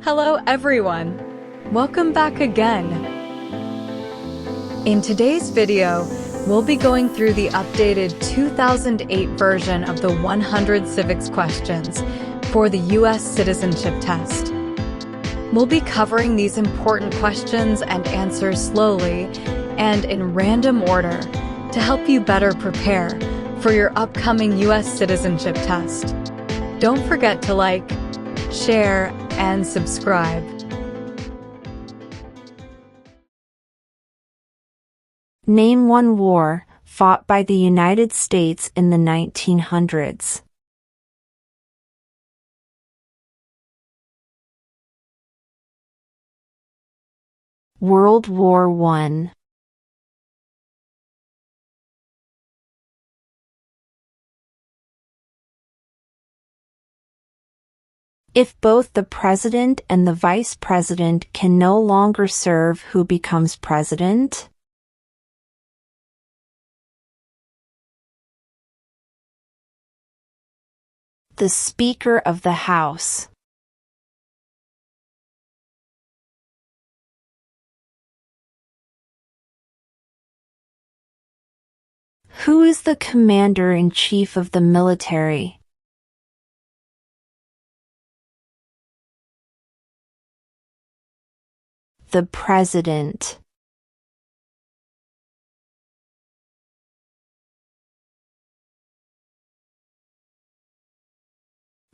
Hello everyone! Welcome back again! In today's video, we'll be going through the updated 2008 version of the 100 civics questions for the U.S. Citizenship Test. We'll be covering these important questions and answers slowly and in random order to help you better prepare for your upcoming U.S. Citizenship Test. Don't forget to like, share, and subscribe. Name one war fought by the United States in the 1900s. World War I. If both the president and the vice president can no longer serve, who becomes president? The Speaker of the House. Who is the commander-in-chief of the military? The President.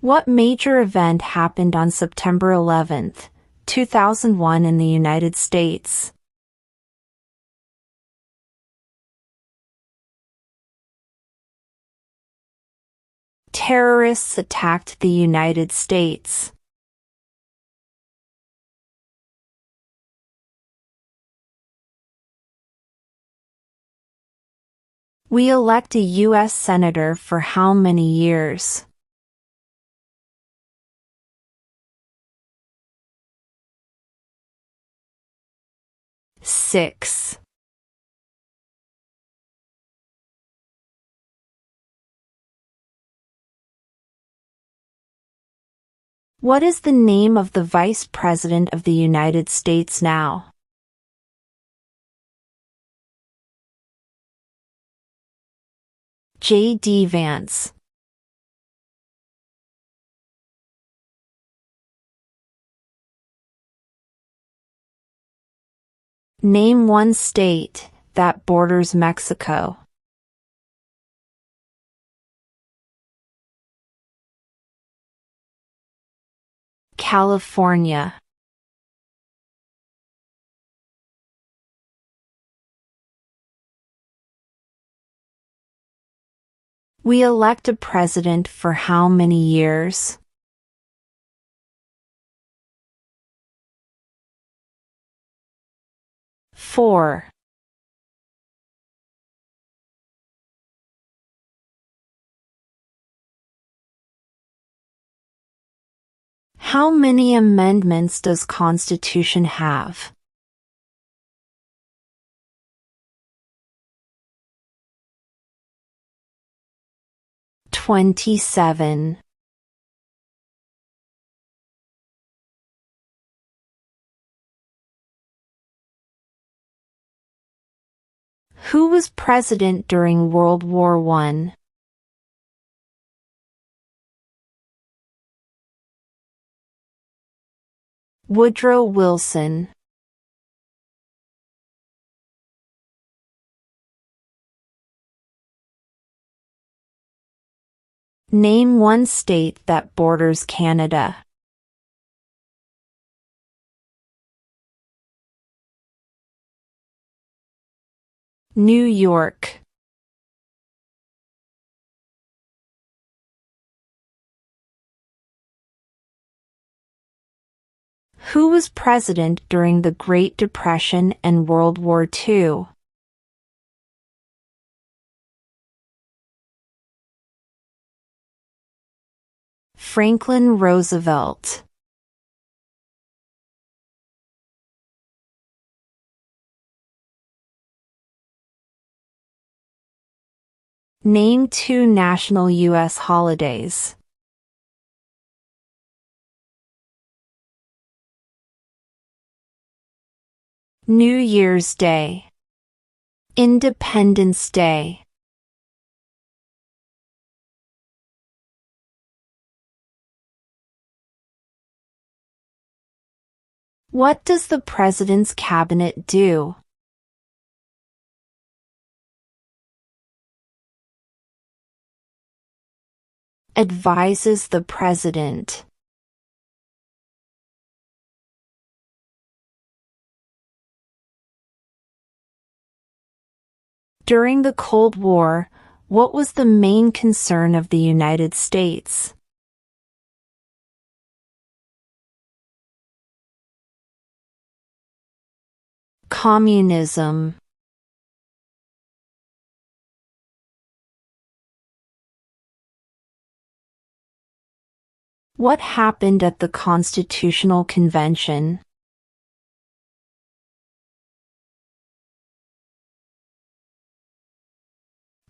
What major event happened on September 11, 2001 in the United States? Terrorists attacked the United States. We elect a U.S. Senator for how many years? 6. What is the name of the Vice President of the United States now? J.D. Vance. Name one state that borders Mexico. California. We elect a president for how many years? 4. How many amendments does Constitution have? 27. Who was president during World War I? Woodrow Wilson. Name one state that borders Canada. New York. Who was president during the Great Depression and World War II? Franklin Roosevelt. Name two national U.S. holidays. New Year's Day. Independence Day. What does the President's Cabinet do? Advises the President. During the Cold War, what was the main concern of the United States? Communism. What happened at the Constitutional Convention?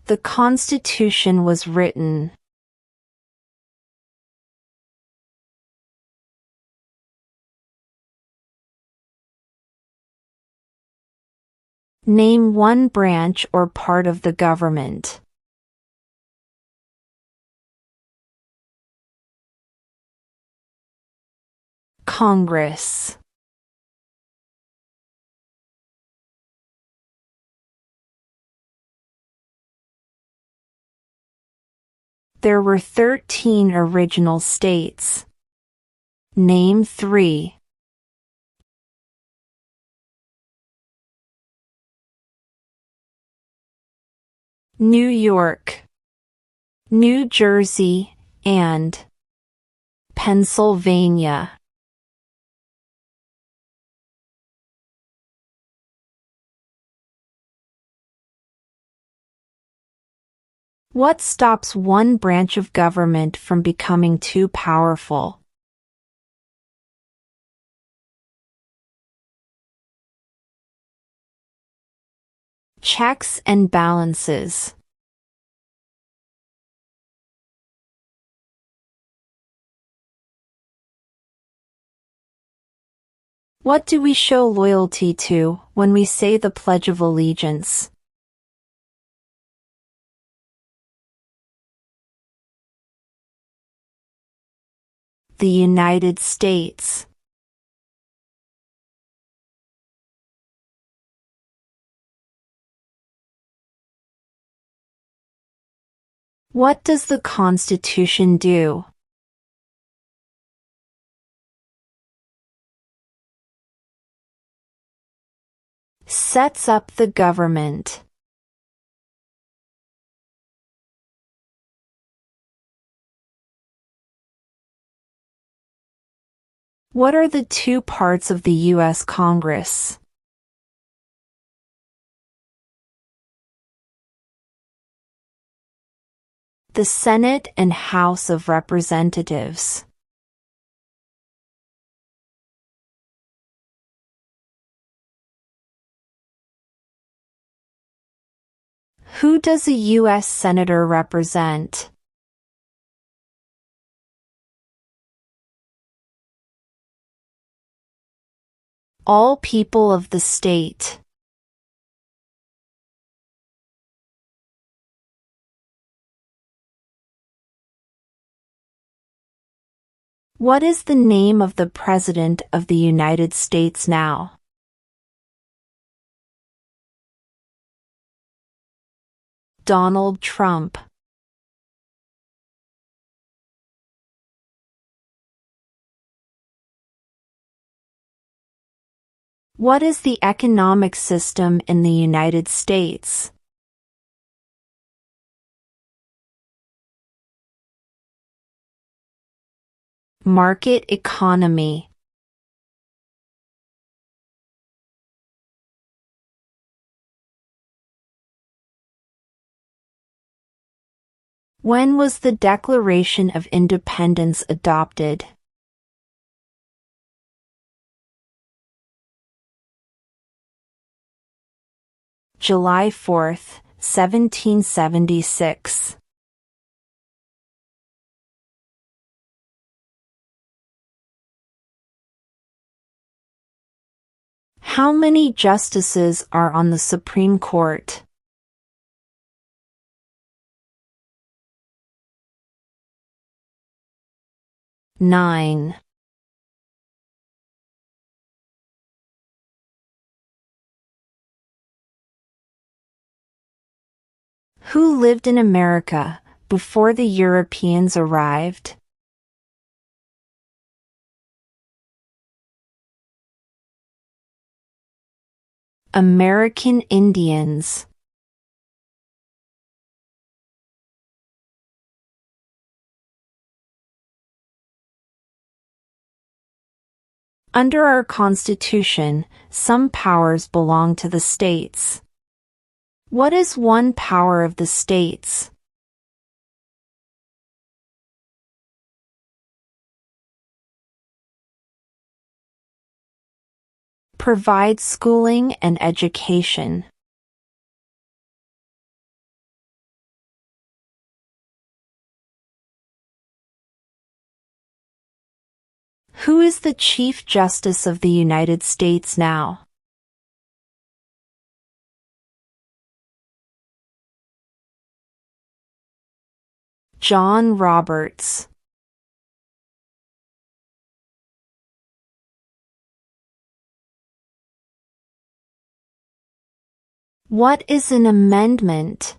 The Constitution was written. Name one branch or part of the government. Congress. There were 13 original states. Name 3. New York, New Jersey, and Pennsylvania. What stops one branch of government from becoming too powerful? Checks and balances. What do we show loyalty to when we say the Pledge of Allegiance? The United States. What does the Constitution do? Sets up the government. What are the two parts of the U.S. Congress? The Senate and House of Representatives. Who does a U.S. Senator represent? All people of the state. What is the name of the President of the United States now? Donald Trump. What is the economic system in the United States? Market economy. When was the Declaration of Independence adopted? July 4, 1776. How many justices are on the Supreme Court? 9. Who lived in America before the Europeans arrived? American Indians. Under our Constitution, some powers belong to the states. What is one power of the states? Provide schooling and education. Who is the Chief Justice of the United States now? John Roberts. What is an amendment?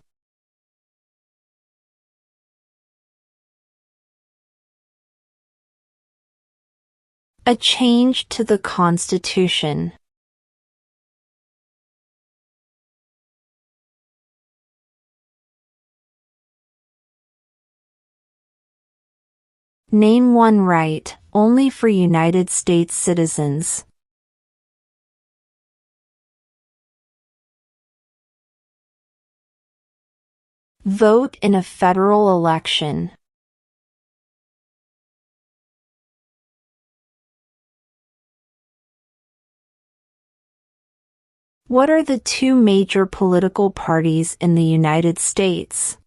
A change to the Constitution. Name one right, only for United States citizens. Vote in a federal election. What are the two major political parties in the United States?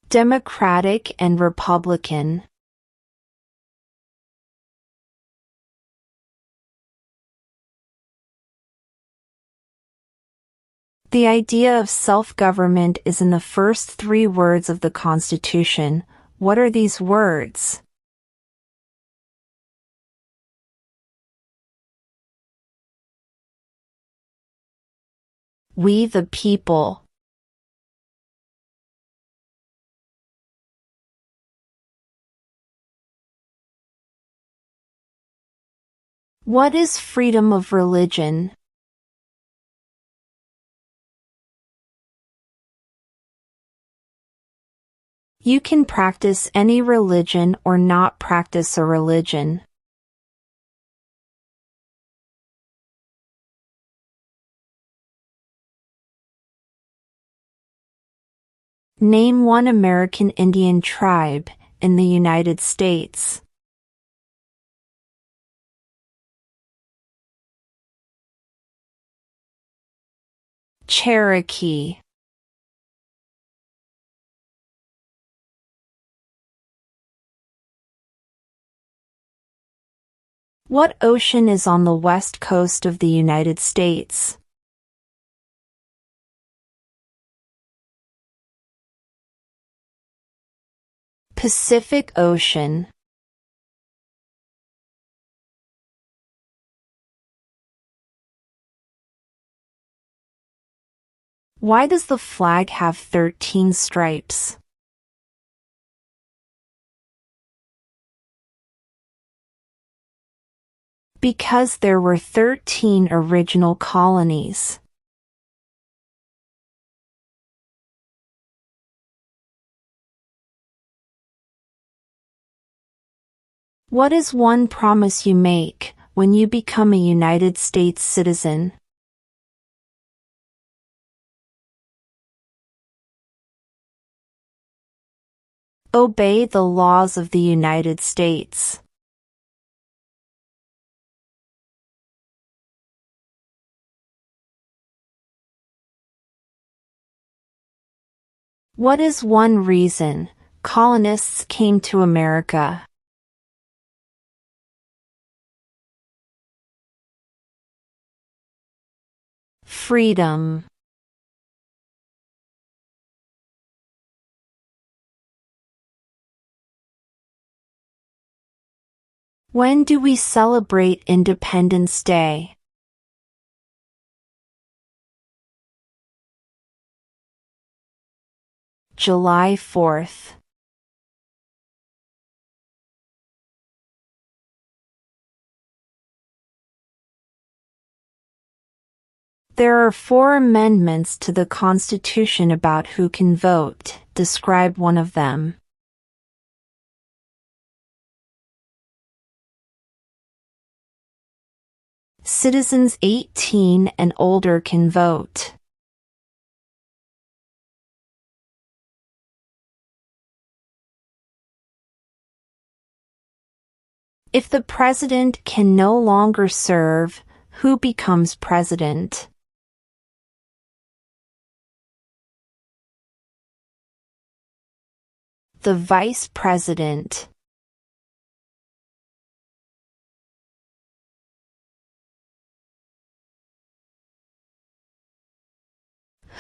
Democratic and Republican. The idea of self-government is in the first 3 words of the Constitution. What are these words? We the people. What is freedom of religion? You can practice any religion or not practice a religion. Name one American Indian tribe in the United States. Cherokee. What ocean is on the west coast of the United States? Pacific Ocean. Why does the flag have 13 stripes? Because there were 13 original colonies. What is one promise you make when you become a United States citizen? Obey the laws of the United States. What is one reason colonists came to America? Freedom. When do we celebrate Independence Day? July 4th. There are 4 amendments to the Constitution about who can vote. Describe one of them. Citizens 18 and older can vote. If the president can no longer serve, who becomes president? The vice president.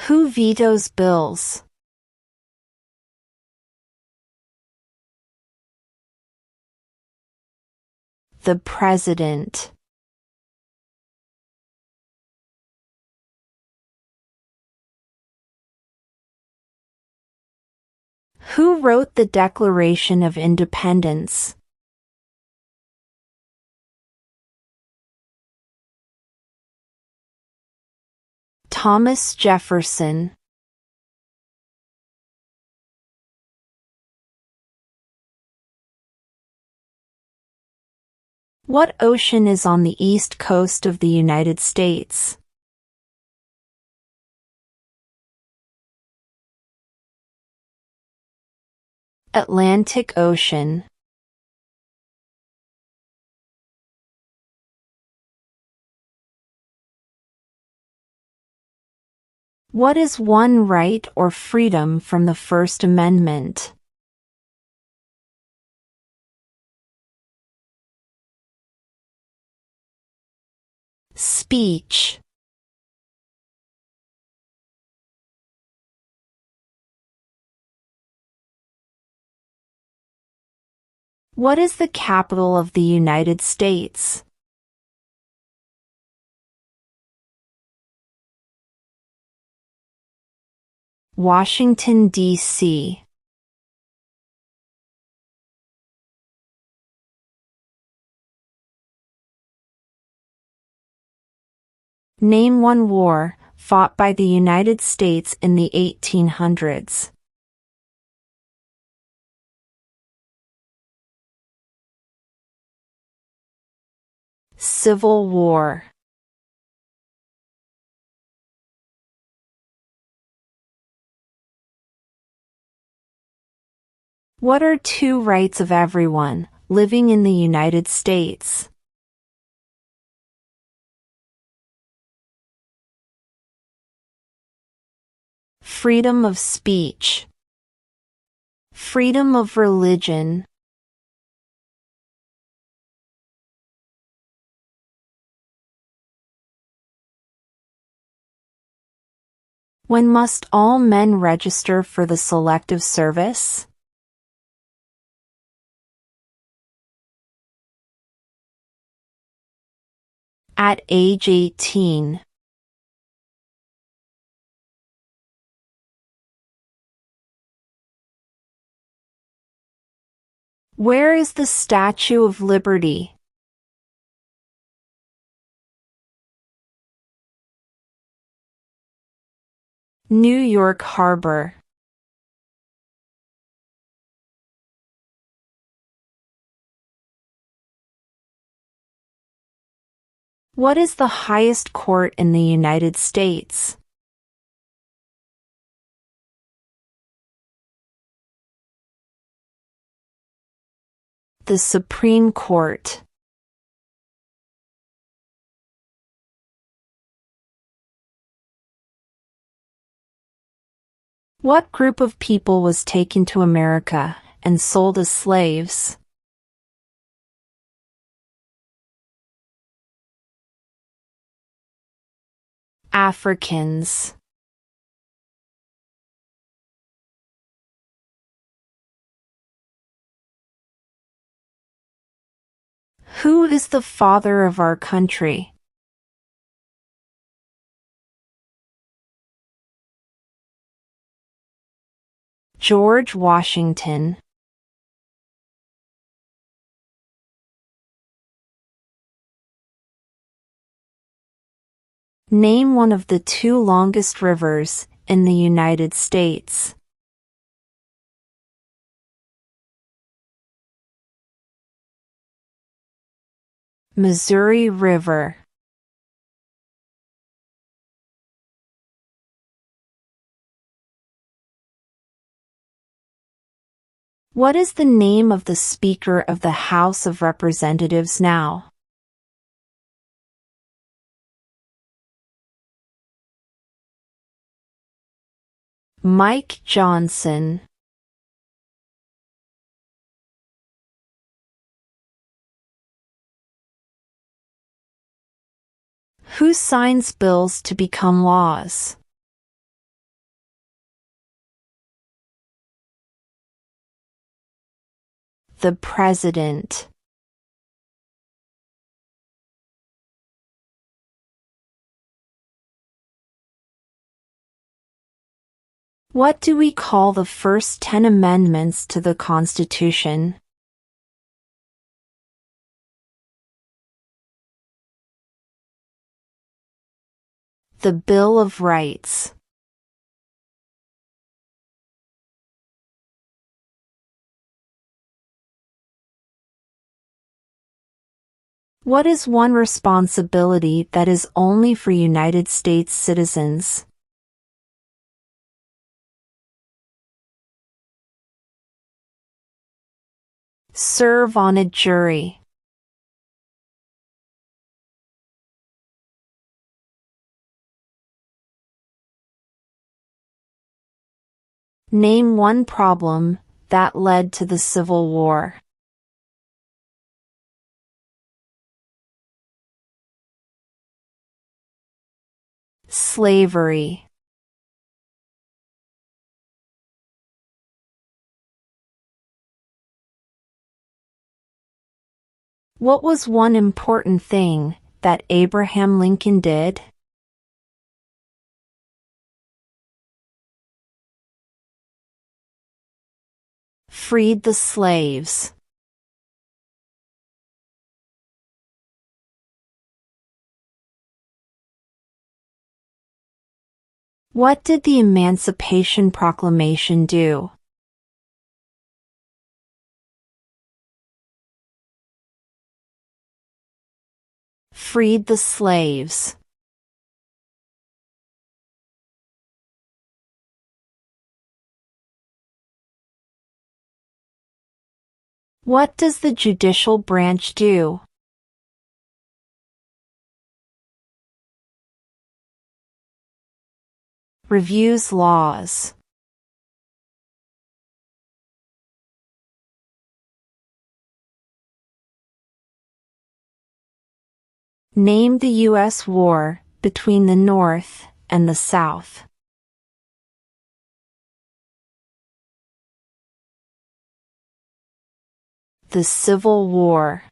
Who vetoes bills? The president. Who wrote the Declaration of Independence? Thomas Jefferson. What ocean is on the east coast of the United States? Atlantic Ocean. What is one right or freedom from the First Amendment? Speech. What is the capital of the United States? Washington, D.C. Name one war fought by the United States in the 1800s. Civil War. What are 2 rights of everyone living in the United States? Freedom of speech. Freedom of religion. When must all men register for the Selective Service? At age 18. Where is the Statue of Liberty? New York Harbor. What is the highest court in the United States? The Supreme Court. What group of people was taken to America and sold as slaves? Africans. Who is the father of our country? George Washington. Name one of the two longest rivers in the United States. Missouri River. What is the name of the Speaker of the House of Representatives now? Mike Johnson. Who signs bills to become laws? The President. What do we call the first 10 amendments to the Constitution? The Bill of Rights. What is one responsibility that is only for United States citizens? Serve on a jury. Name one problem that led to the Civil War. Slavery. What was one important thing that Abraham Lincoln did? Freed the slaves. What did the Emancipation Proclamation do? Freed the slaves. What does the judicial branch do? Reviews laws. Name the U.S. war between the North and the South. The Civil War.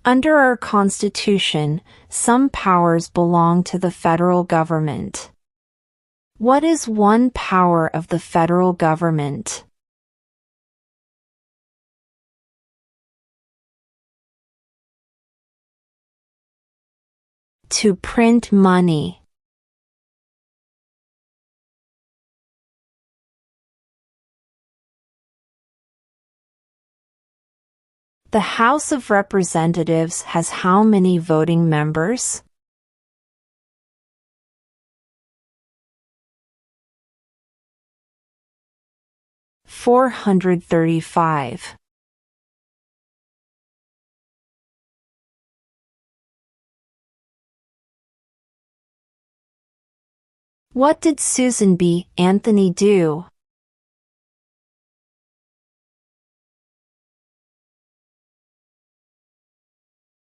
Under our Constitution, some powers belong to the federal government. What is one power of the federal government? To print money. The House of Representatives has how many voting members? 435. What did Susan B. Anthony do?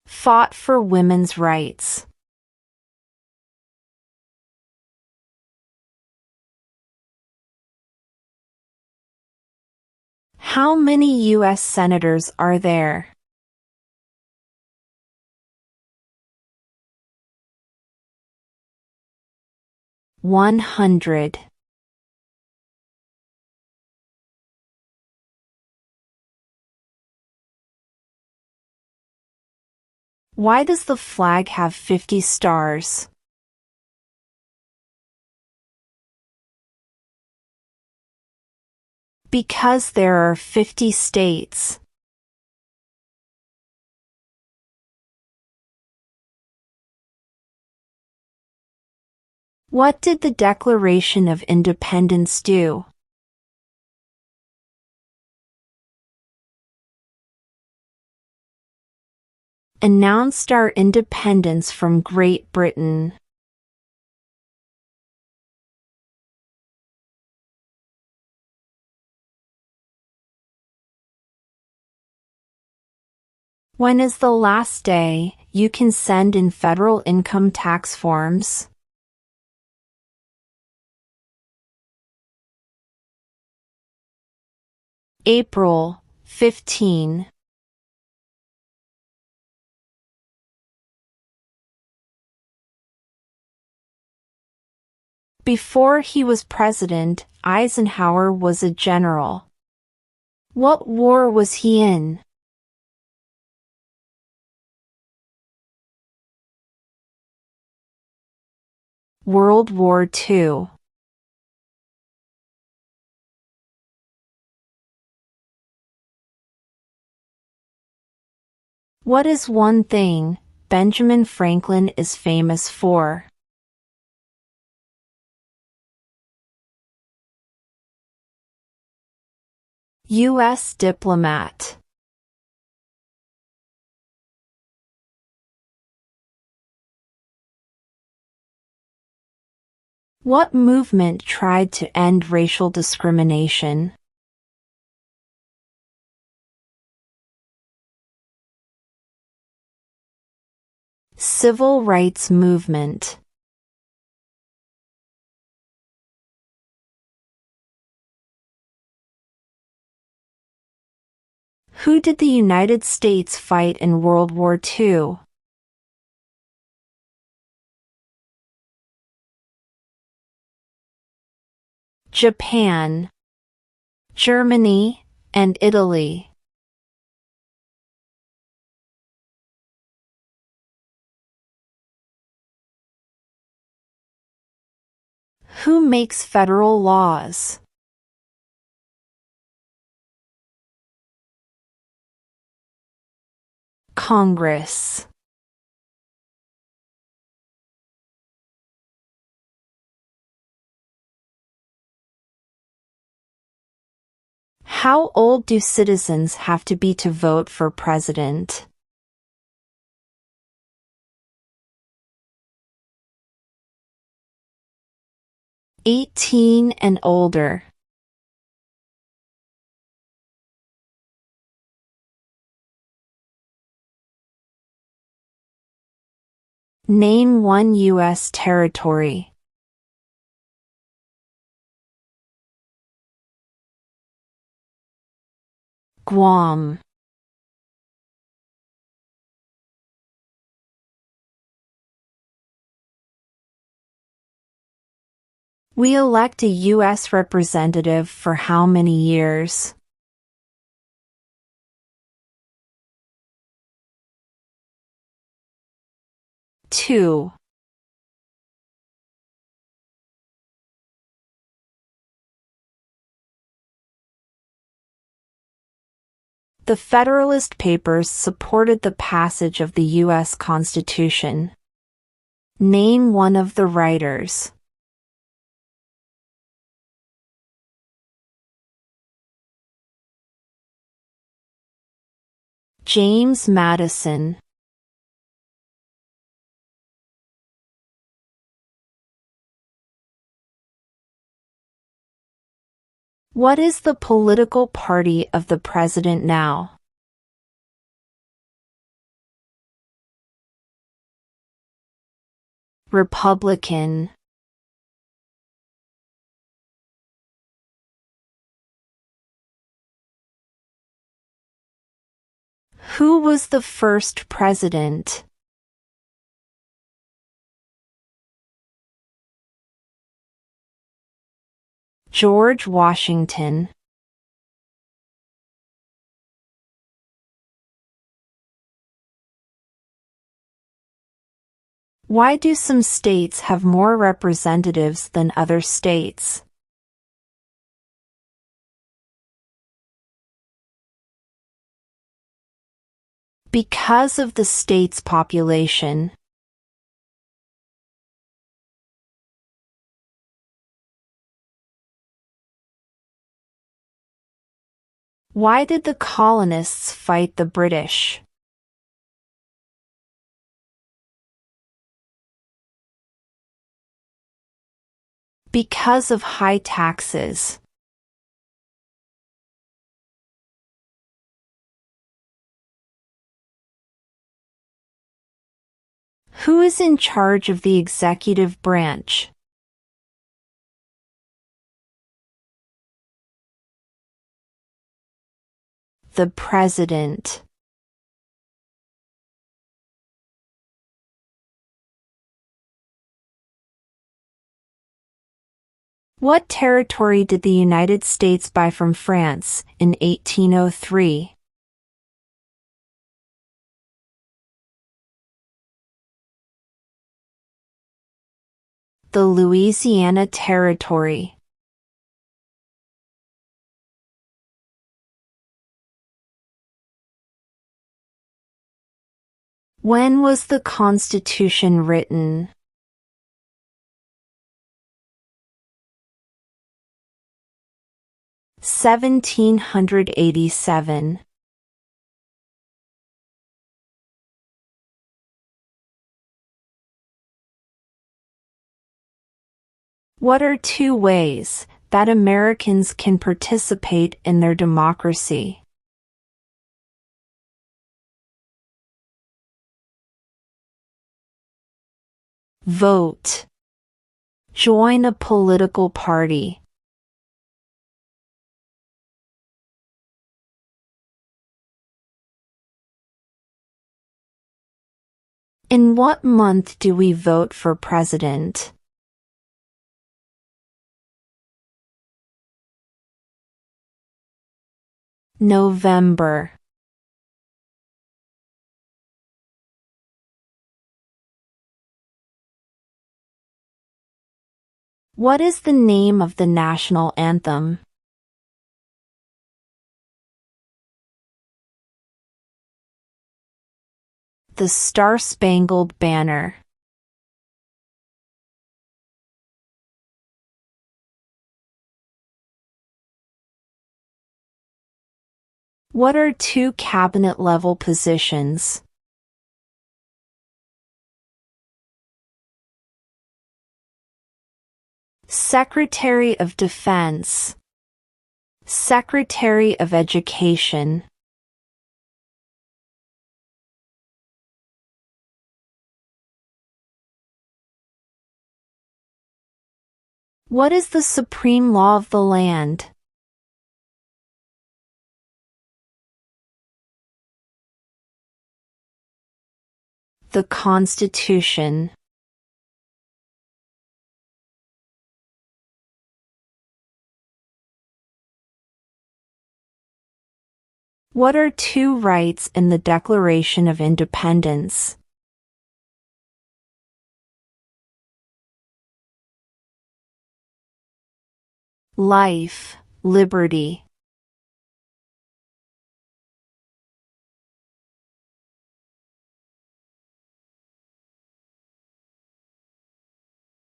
Fought for women's rights. How many U.S. senators are there? 100. Why does the flag have 50 stars? Because there are 50 states. What did the Declaration of Independence do? Announced our independence from Great Britain. When is the last day you can send in federal income tax forms? April 15. Before he was president, Eisenhower was a general. What war was he in? World War II. What is one thing Benjamin Franklin is famous for? U.S. diplomat. What movement tried to end racial discrimination? Civil rights movement. Who did the United States fight in World War II? Japan, Germany, and Italy. Who makes federal laws? Congress. How old do citizens have to be to vote for president? 18 and older. Name one U.S. territory. Guam. We elect a U.S. representative for how many years? Two. The Federalist Papers supported the passage of the U.S. Constitution. Name one of the writers. James Madison. What is the political party of the president now? Republican. Who was the first president? George Washington. Why do some states have more representatives than other states? Because of the state's population. Why did the colonists fight the British? Because of high taxes. Who is in charge of the executive branch? The president. What territory did the United States buy from France in 1803? The Louisiana Territory. When was the Constitution written? (1787). What are two ways that Americans can participate in their democracy? Vote. Join a political party. In what month do we vote for president? November. What is the name of the national anthem? The Star-Spangled Banner. What are two cabinet-level positions? Secretary of Defense. Secretary of Education. What is the supreme law of the land? The Constitution. What are two rights in the Declaration of Independence? Life, liberty.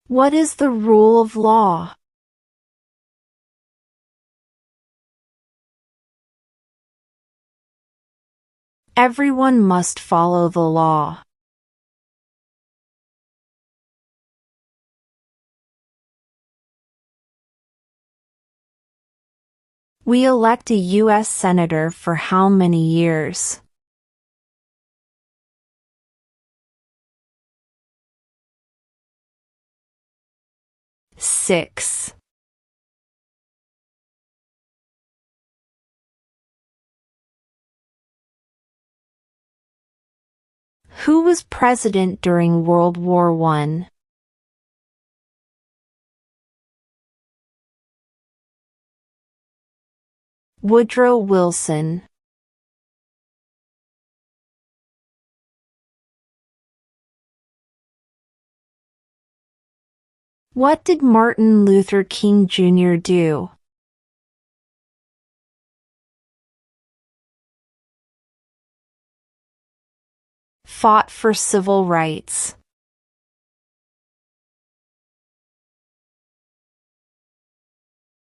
What is the rule of law? Everyone must follow the law. We elect a U.S. Senator for how many years? Six. Who was president during World War I? Woodrow Wilson. What did Martin Luther King Jr. do? Fought for civil rights.